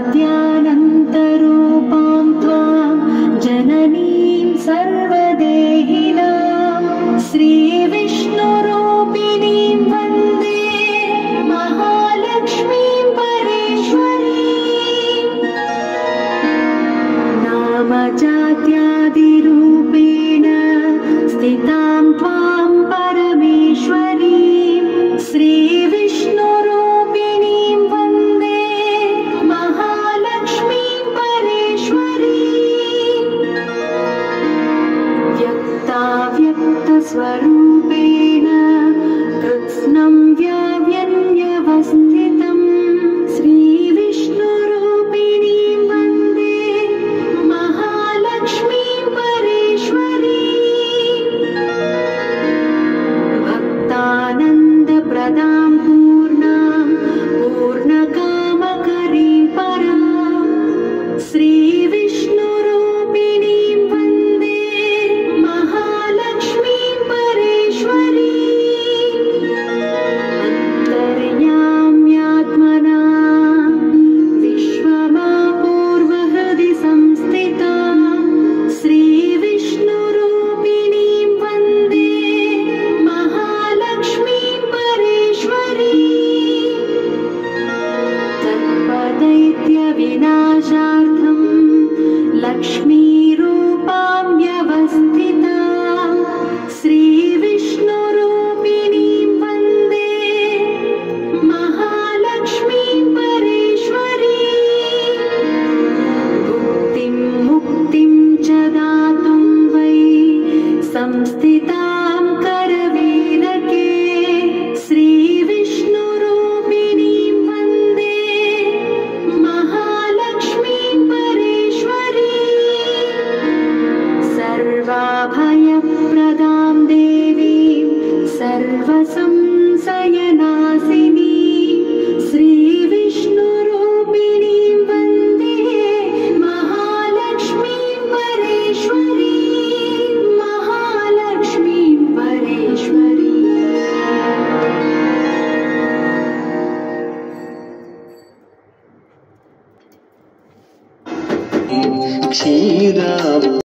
नामजात्यानन्तरूपां त्वां जननीं सर्वदेहिनां श्रीविष्णुरूपिणीं वन्दे महालक्ष्मीं परेश्वरीं। नामजात्यादिरूपेण स्थितां त्वां परमेश्वरीं श्रीविष्णुरूपिणीं वन्दे महालक्ष्मीं परेश्वरीं। व्यक्ताव्यक्तस्वरूपेण कृत्स्नं व्याव्यन्यवस्थितं श्रीविष्णुरूपिणीं वन्दे महालक्ष्मीं परेश्वरीं। भक्तानन्दप्रदां पूर्णां पूर्णकामकरीं परां श्रीविष्णुरूपिणीं वन्दे महालक्ष्मीं परेश्वरीं। अन्तर्याम्यात्मना विश्वमापूर्वहृदि संस्थितां श्रीविष्णुरूपिणीं वन्दे महालक्ष्मीं परेश्वरीं। सर्वदैत्यविनाशार्थं लक्ष्मीरूपां व्यवस्थितां श्रीविष्णुरूपिणीं वन्दे महालक्ष्मीं परेश्वरीं। भुक्तिं मुक्तिं च दातुं वै संस्थितां करवीरके श्रीविष्णुरूपिणीं वन्दे महालक्ष्मीं परेश्वरीं। सर्वाभयप्रदां देवीं सर्वसंशयनाशिनीं श्रीविष्णुरूपिणीं वन्दे महालक्ष्मीं परेश्वरीं। महालक्ष्मीं परेश्वरीं। क्षीरा